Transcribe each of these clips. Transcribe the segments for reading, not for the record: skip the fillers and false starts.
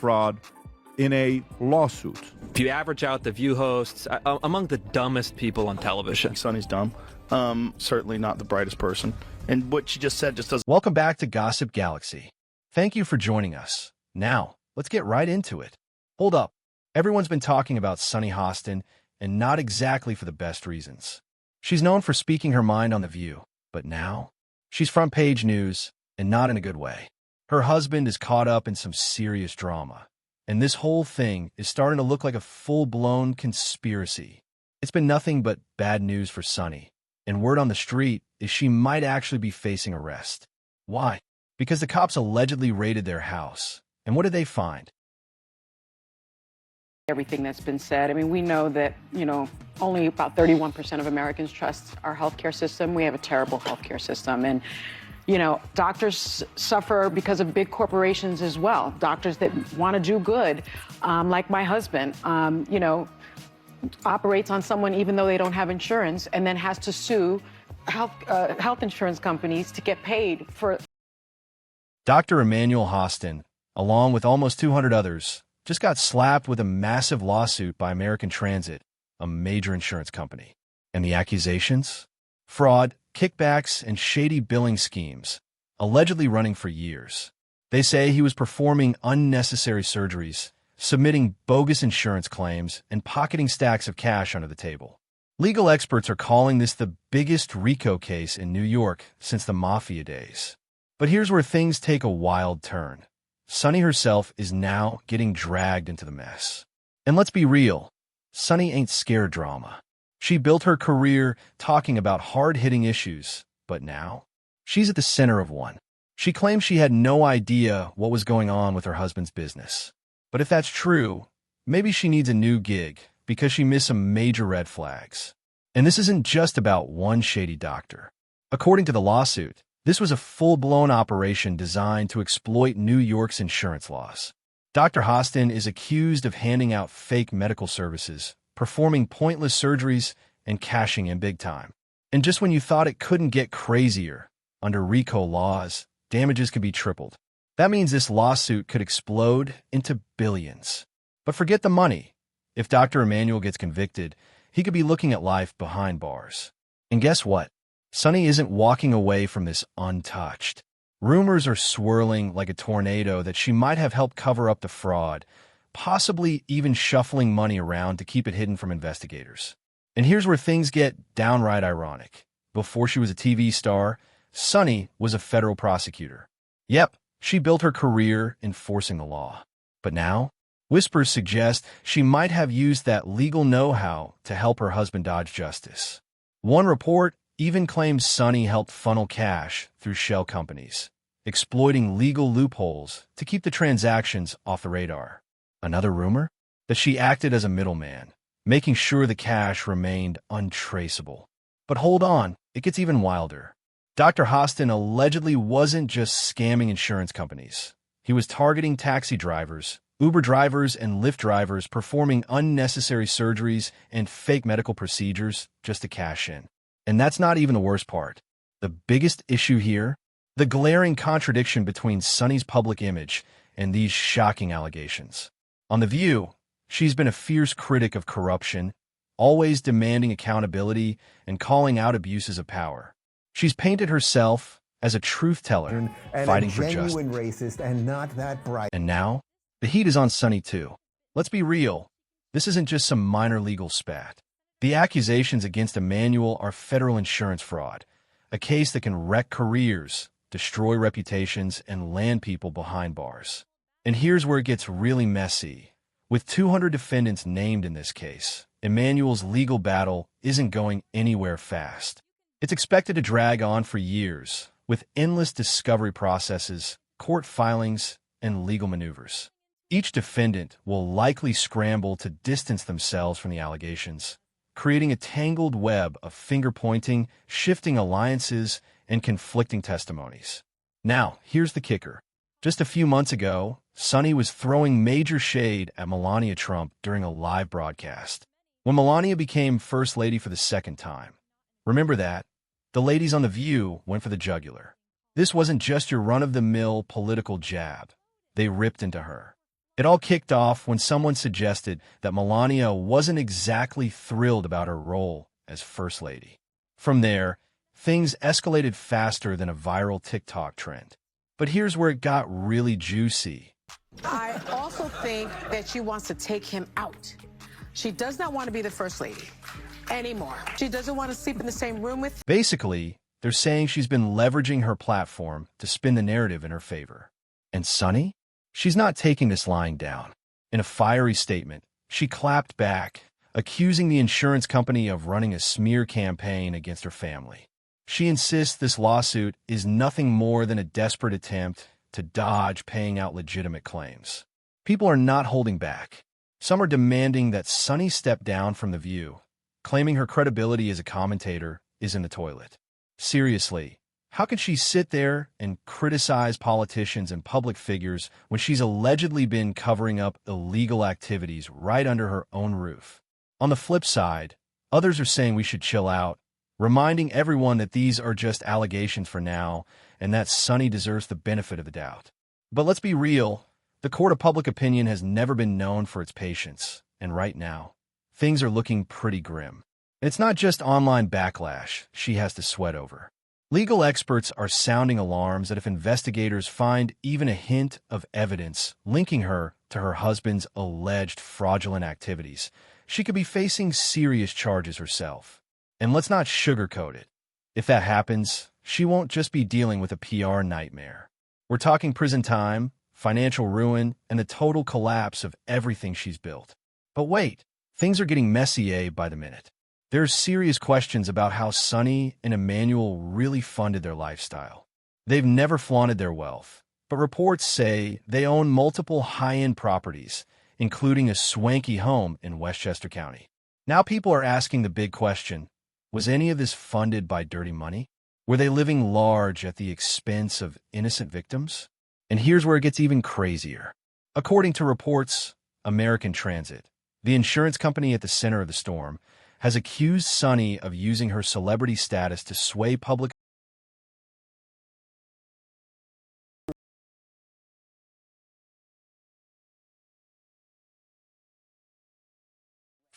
fraud in a lawsuit. If you average out the View hosts, among the dumbest people on television. Sunny's dumb. Certainly not the brightest person. And what she just said just doesn't... Welcome back to Gossip Galaxy. Thank you for joining us. Now, let's get right into it. Hold up. Everyone's been talking about Sunny Hostin, and not exactly for the best reasons. She's known for speaking her mind on The View, but now she's front page news, and not in a good way. Her husband is caught up in some serious drama, and this whole thing is starting to look like a full-blown conspiracy. It's been nothing but bad news for Sunny, and word on the street is she might actually be facing arrest. Why? Because the cops allegedly raided their house. And what did they find? Everything that's been said. I mean, we know that, only about 31% of Americans trust our healthcare system. We have a terrible healthcare system. And, doctors suffer because of big corporations as well. Doctors that want to do good, like my husband, operates on someone even though they don't have insurance and then has to sue health insurance companies to get paid for. Dr. Emmanuel Hostin, along with almost 200 others, just got slapped with a massive lawsuit by American Transit, a major insurance company. And the accusations? Fraud, kickbacks, and shady billing schemes, allegedly running for years. They say he was performing unnecessary surgeries, submitting bogus insurance claims, and pocketing stacks of cash under the table. Legal experts are calling this the biggest RICO case in New York since the mafia days. But here's where things take a wild turn. Sunny herself is now getting dragged into the mess. And let's be real, Sunny ain't scared drama. She built her career talking about hard-hitting issues, but now she's at the center of one. She claims she had no idea what was going on with her husband's business. But if that's true, maybe she needs a new gig because she missed some major red flags. And this isn't just about one shady doctor. According to the lawsuit, this was a full-blown operation designed to exploit New York's insurance laws. Dr. Hostin is accused of handing out fake medical services, performing pointless surgeries, and cashing in big time. And just when you thought it couldn't get crazier, under RICO laws, damages could be tripled. That means this lawsuit could explode into billions. But forget the money. If Dr. Emmanuel gets convicted, he could be looking at life behind bars. And guess what? Sunny isn't walking away from this untouched. Rumors are swirling like a tornado that she might have helped cover up the fraud, possibly even shuffling money around to keep it hidden from investigators. And here's where things get downright ironic. Before she was a TV star, Sunny was a federal prosecutor. Yep, she built her career enforcing the law. But now, whispers suggest she might have used that legal know-how to help her husband dodge justice. One report even claims Sunny helped funnel cash through shell companies, exploiting legal loopholes to keep the transactions off the radar. Another rumor? That she acted as a middleman, making sure the cash remained untraceable. But hold on, it gets even wilder. Dr. Hostin allegedly wasn't just scamming insurance companies. He was targeting taxi drivers, Uber drivers, and Lyft drivers performing unnecessary surgeries and fake medical procedures just to cash in. And that's not even the worst part. The biggest issue here? The glaring contradiction between Sunny's public image and these shocking allegations. On The View, she's been a fierce critic of corruption, always demanding accountability and calling out abuses of power. She's painted herself as a truth-teller, fighting for justice. Racist and not that bright. And now, the heat is on Sunny too. Let's be real, this isn't just some minor legal spat. The accusations against Emmanuel are federal insurance fraud, a case that can wreck careers, destroy reputations, and land people behind bars. And here's where it gets really messy. With 200 defendants named in this case, Emmanuel's legal battle isn't going anywhere fast. It's expected to drag on for years, with endless discovery processes, court filings, and legal maneuvers. Each defendant will likely scramble to distance themselves from the allegations, creating a tangled web of finger-pointing, shifting alliances, and conflicting testimonies. Now, here's the kicker. Just a few months ago, Sunny was throwing major shade at Melania Trump during a live broadcast, when Melania became First Lady for the second time. Remember that? The ladies on The View went for the jugular. This wasn't just your run-of-the-mill political jab. They ripped into her. It all kicked off when someone suggested that Melania wasn't exactly thrilled about her role as First Lady. From there, things escalated faster than a viral TikTok trend. But here's where it got really juicy. I also think that she wants to take him out. She does not want to be the First Lady anymore. She doesn't want to sleep in the same room with. Basically, they're saying she's been leveraging her platform to spin the narrative in her favor. And Sunny? She's not taking this lying down. In a fiery statement, she clapped back, accusing the insurance company of running a smear campaign against her family. She insists this lawsuit is nothing more than a desperate attempt to dodge paying out legitimate claims. People are not holding back. Some are demanding that Sunny step down from The View, claiming her credibility as a commentator is in the toilet. Seriously, how can she sit there and criticize politicians and public figures when she's allegedly been covering up illegal activities right under her own roof? On the flip side, others are saying we should chill out, reminding everyone that these are just allegations for now and that Sunny deserves the benefit of the doubt. But let's be real, the court of public opinion has never been known for its patience, and right now, things are looking pretty grim. And it's not just online backlash she has to sweat over. Legal experts are sounding alarms that if investigators find even a hint of evidence linking her to her husband's alleged fraudulent activities, she could be facing serious charges herself. And let's not sugarcoat it. If that happens, she won't just be dealing with a PR nightmare. We're talking prison time, financial ruin, and the total collapse of everything she's built. But wait, things are getting messier by the minute. There are serious questions about how Sunny and Emmanuel really funded their lifestyle. They've never flaunted their wealth, but reports say they own multiple high-end properties, including a swanky home in Westchester County. Now people are asking the big question, was any of this funded by dirty money? Were they living large at the expense of innocent victims? And here's where it gets even crazier. According to reports, American Transit, the insurance company at the center of the storm, has accused Sunny of using her celebrity status to sway public.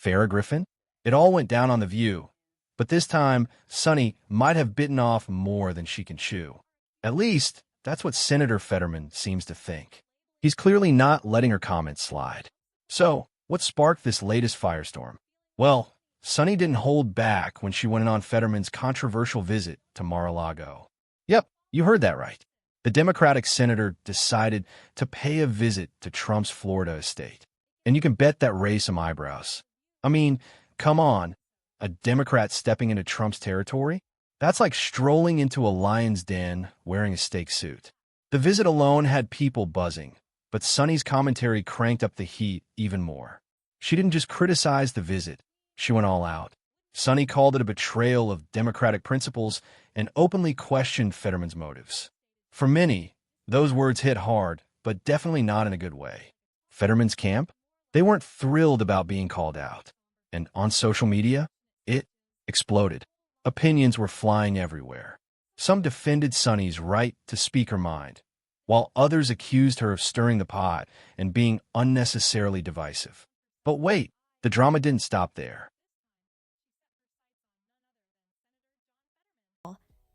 Farrah Griffin? It all went down on The View, but this time, Sunny might have bitten off more than she can chew. At least, that's what Senator Fetterman seems to think. He's clearly not letting her comments slide. So, what sparked this latest firestorm? Well, Sunny didn't hold back when she went in on Fetterman's controversial visit to Mar-a-Lago. Yep, you heard that right. The Democratic senator decided to pay a visit to Trump's Florida estate. And you can bet that raised some eyebrows. I mean, come on, a Democrat stepping into Trump's territory? That's like strolling into a lion's den wearing a steak suit. The visit alone had people buzzing, but Sunny's commentary cranked up the heat even more. She didn't just criticize the visit. She went all out. Sunny called it a betrayal of Democratic principles and openly questioned Fetterman's motives. For many, those words hit hard, but definitely not in a good way. Fetterman's camp? They weren't thrilled about being called out. And on social media, it exploded. Opinions were flying everywhere. Some defended Sunny's right to speak her mind, while others accused her of stirring the pot and being unnecessarily divisive. But wait, the drama didn't stop there.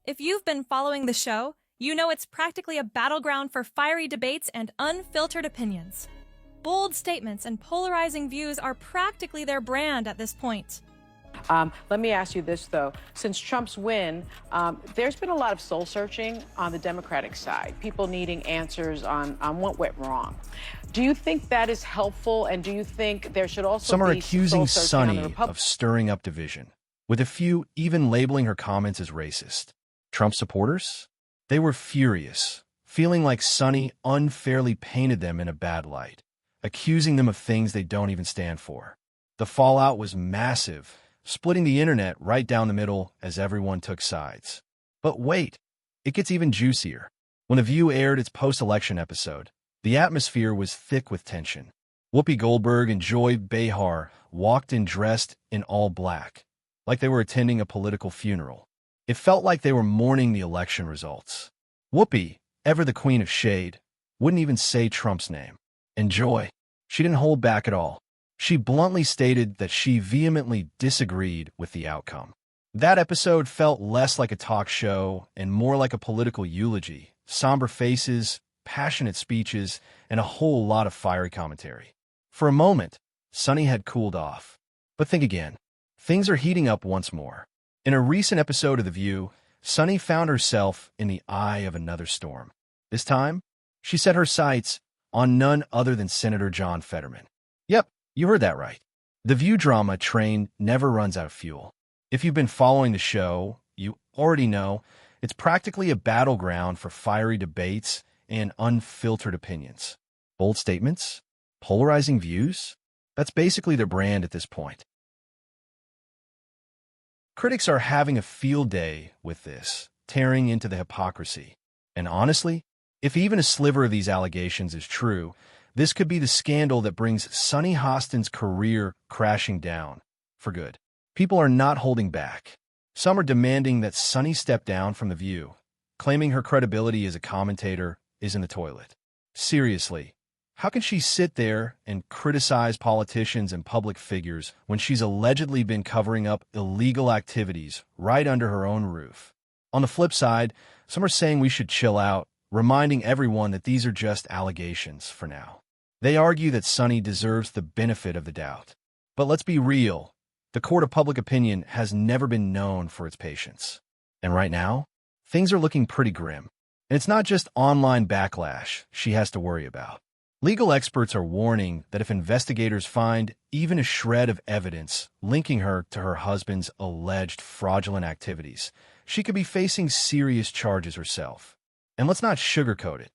If you've been following the show, you know it's practically a battleground for fiery debates and unfiltered opinions. Bold statements and polarizing views are practically their brand at this point. Let me ask you this, though. Since Trump's win, there's been a lot of soul-searching on the Democratic side, people needing answers on what went wrong. Do you think that is helpful, and do you think there should also Some are be accusing soul-searching on the Sunny of stirring up division, with a few even labeling her comments as racist. Trump supporters? They were furious, feeling like Sunny unfairly painted them in a bad light, accusing them of things they don't even stand for. The fallout was massive, splitting the internet right down the middle as everyone took sides. But wait, it gets even juicier. When The View aired its post-election episode, the atmosphere was thick with tension. Whoopi Goldberg and Joy Behar walked in dressed in all black, like they were attending a political funeral. It felt like they were mourning the election results. Whoopi, ever the queen of shade, wouldn't even say Trump's name. Enjoy. She didn't hold back at all. She bluntly stated that she vehemently disagreed with the outcome. That episode felt less like a talk show and more like a political eulogy, somber faces, passionate speeches, and a whole lot of fiery commentary. For a moment, Sunny had cooled off. But think again. Things are heating up once more. In a recent episode of The View, Sunny found herself in the eye of another storm. This time, she set her sights on none other than Senator John Fetterman. Yep, you heard that right. The View drama train never runs out of fuel. If you've been following the show, you already know it's practically a battleground for fiery debates and unfiltered opinions. Bold statements, polarizing views, that's basically their brand at this point. Critics are having a field day with this, tearing into the hypocrisy. And honestly, if even a sliver of these allegations is true, this could be the scandal that brings Sunny Hostin's career crashing down for good. People are not holding back. Some are demanding that Sunny step down from The View, claiming her credibility as a commentator is in the toilet. Seriously, how can she sit there and criticize politicians and public figures when she's allegedly been covering up illegal activities right under her own roof? On the flip side, some are saying we should chill out, reminding everyone that these are just allegations for now. They argue that Sunny deserves the benefit of the doubt. But let's be real. The court of public opinion has never been known for its patience. And right now, things are looking pretty grim. And it's not just online backlash she has to worry about. Legal experts are warning that if investigators find even a shred of evidence linking her to her husband's alleged fraudulent activities, she could be facing serious charges herself. And let's not sugarcoat it.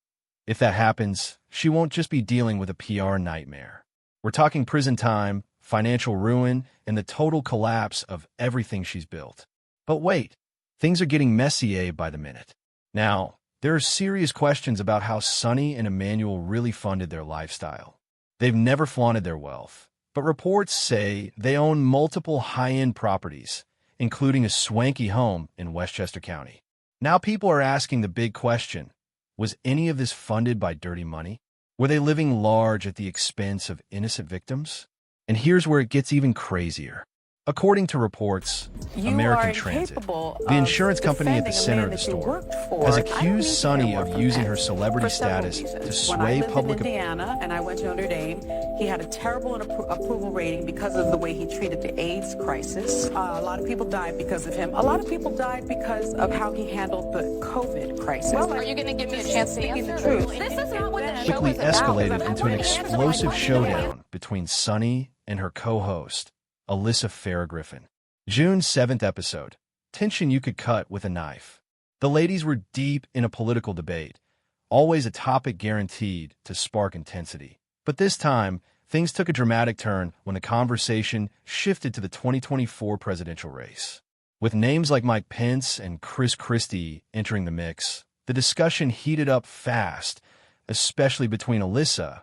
If that happens, she won't just be dealing with a PR nightmare. We're talking prison time, financial ruin, and the total collapse of everything she's built. But wait, things are getting messier by the minute. Now, there are serious questions about how Sunny and Emmanuel really funded their lifestyle. They've never flaunted their wealth, but reports say they own multiple high-end properties, including a swanky home in Westchester County. Now people are asking the big question, was any of this funded by dirty money? Were they living large at the expense of innocent victims? And here's where it gets even crazier. According to reports, American Transit, the insurance company at the center of the storm, has accused Sunny of using her celebrity status to sway public opinion. And I went to Notre Dame. He had a terrible approval rating because of the way he treated the AIDS crisis. A lot of people died because of him. A lot of people died because of how he handled the COVID crisis. Well, are you going to give me a chance to answer? The truth. This is not what the show Quickly is about. escalated into an explosive showdown between Sunny and her co-host, Alyssa Farah Griffin. June 7th episode. Tension you could cut with a knife. The ladies were deep in a political debate, always a topic guaranteed to spark intensity. But this time, things took a dramatic turn when the conversation shifted to the 2024 presidential race. With names like Mike Pence and Chris Christie entering the mix, the discussion heated up fast, especially between Alyssa,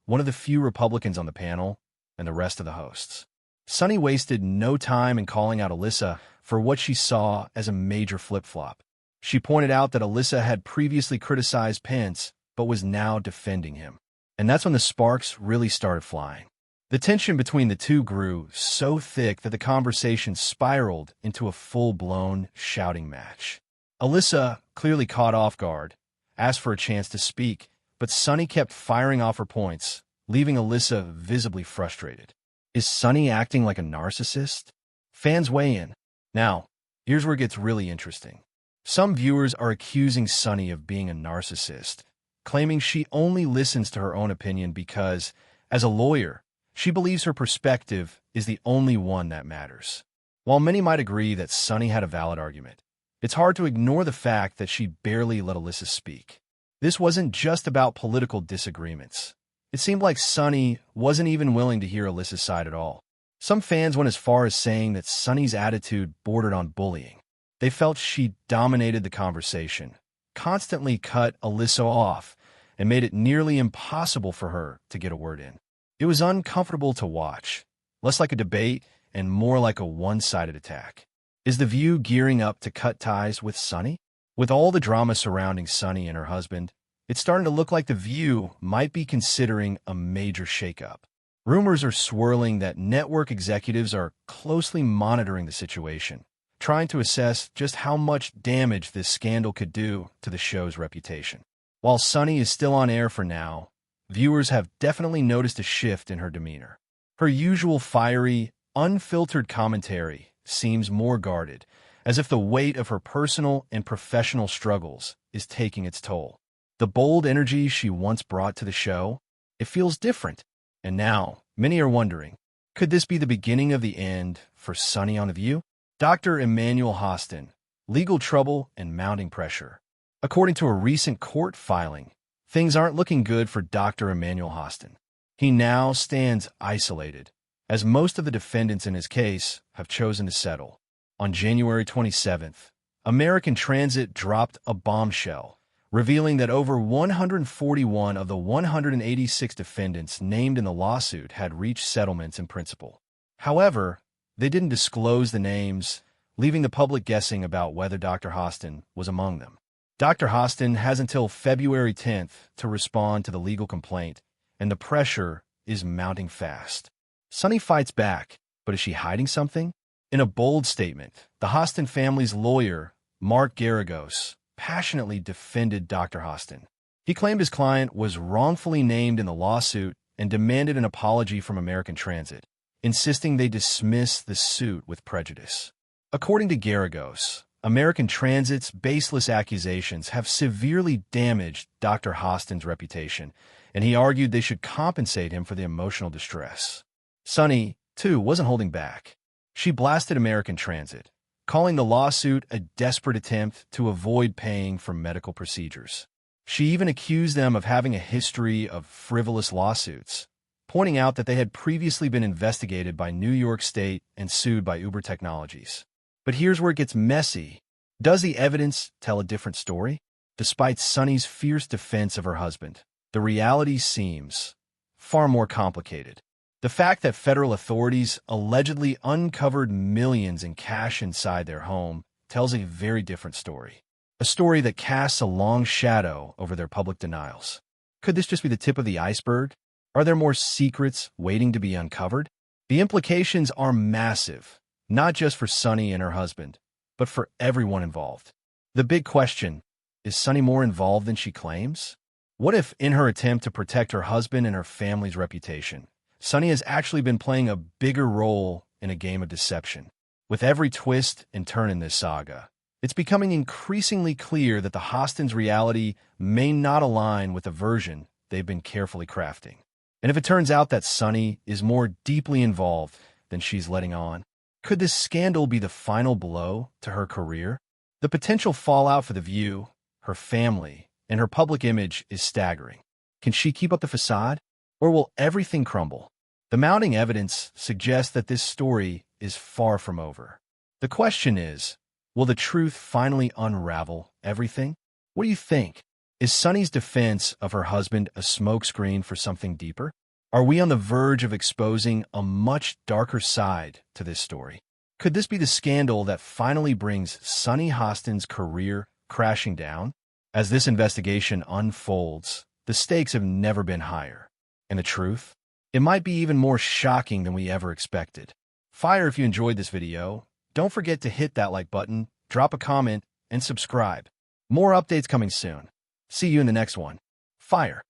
one of the few Republicans on the panel, and the rest of the hosts. Sunny wasted no time in calling out Alyssa for what she saw as a major flip-flop. She pointed out that Alyssa had previously criticized Pence, but was now defending him. And that's when the sparks really started flying. The tension between the two grew so thick that the conversation spiraled into a full-blown shouting match. Alyssa, clearly caught off guard, asked for a chance to speak, but Sunny kept firing off her points, leaving Alyssa visibly frustrated. Is Sunny acting like a narcissist? Fans weigh in. Now, here's where it gets really interesting. Some viewers are accusing Sunny of being a narcissist, claiming she only listens to her own opinion because, as a lawyer, she believes her perspective is the only one that matters. While many might agree that Sunny had a valid argument, it's hard to ignore the fact that she barely let Alyssa speak. This wasn't just about political disagreements. It seemed like Sunny wasn't even willing to hear Alyssa's side at all. Some fans went as far as saying that Sunny's attitude bordered on bullying. They felt she dominated the conversation, constantly cut Alyssa off, and made it nearly impossible for her to get a word in. It was uncomfortable to watch, less like a debate and more like a one-sided attack. Is The View gearing up to cut ties with Sunny? With all the drama surrounding Sunny and her husband, it's starting to look like The View might be considering a major shakeup. Rumors are swirling that network executives are closely monitoring the situation, trying to assess just how much damage this scandal could do to the show's reputation. While Sunny is still on air for now, viewers have definitely noticed a shift in her demeanor. Her usual fiery, unfiltered commentary seems more guarded, as if the weight of her personal and professional struggles is taking its toll. The bold energy she once brought to the show, it feels different. And now, many are wondering, could this be the beginning of the end for Sunny on The View? Dr. Emmanuel Hostin, legal trouble and mounting pressure. According to a recent court filing, things aren't looking good for Dr. Emmanuel Hostin. He now stands isolated, as most of the defendants in his case have chosen to settle. On January 27th, American Transit dropped a bombshell, revealing that over 141 of the 186 defendants named in the lawsuit had reached settlements in principle. However, they didn't disclose the names, leaving the public guessing about whether Dr. Hostin was among them. Dr. Hostin has until February 10th to respond to the legal complaint, and the pressure is mounting fast. Sunny fights back, but is she hiding something? In a bold statement, the Hostin family's lawyer, Mark Garagos, passionately defended Dr. Hostin. He claimed his client was wrongfully named in the lawsuit and demanded an apology from American Transit, insisting they dismiss the suit with prejudice. According to Garagos, American Transit's baseless accusations have severely damaged Dr. Hostin's reputation, and he argued they should compensate him for the emotional distress. Sunny, too, wasn't holding back. She blasted American Transit, calling the lawsuit a desperate attempt to avoid paying for medical procedures. She even accused them of having a history of frivolous lawsuits, pointing out that they had previously been investigated by New York State and sued by Uber Technologies. But here's where it gets messy. Does the evidence tell a different story? Despite Sunny's fierce defense of her husband, the reality seems far more complicated. The fact that federal authorities allegedly uncovered millions in cash inside their home tells a very different story. A story that casts a long shadow over their public denials. Could this just be the tip of the iceberg? Are there more secrets waiting to be uncovered? The implications are massive, not just for Sunny and her husband, but for everyone involved. The big question, is Sunny more involved than she claims? What if, in her attempt to protect her husband and her family's reputation, Sunny has actually been playing a bigger role in a game of deception? With every twist and turn in this saga, it's becoming increasingly clear that the Hostins' reality may not align with the version they've been carefully crafting. And if it turns out that Sunny is more deeply involved than she's letting on, could this scandal be the final blow to her career? The potential fallout for The View, her family, and her public image is staggering. Can she keep up the facade, or will everything crumble? The mounting evidence suggests that this story is far from over. The question is, will the truth finally unravel everything? What do you think? Is Sunny's defense of her husband a smokescreen for something deeper? Are we on the verge of exposing a much darker side to this story? Could this be the scandal that finally brings Sunny Hostin's career crashing down? As this investigation unfolds, the stakes have never been higher. And the truth? It might be even more shocking than we ever expected. Fire if you enjoyed this video. Don't forget to hit that like button, drop a comment, and subscribe. More updates coming soon. See you in the next one. Fire.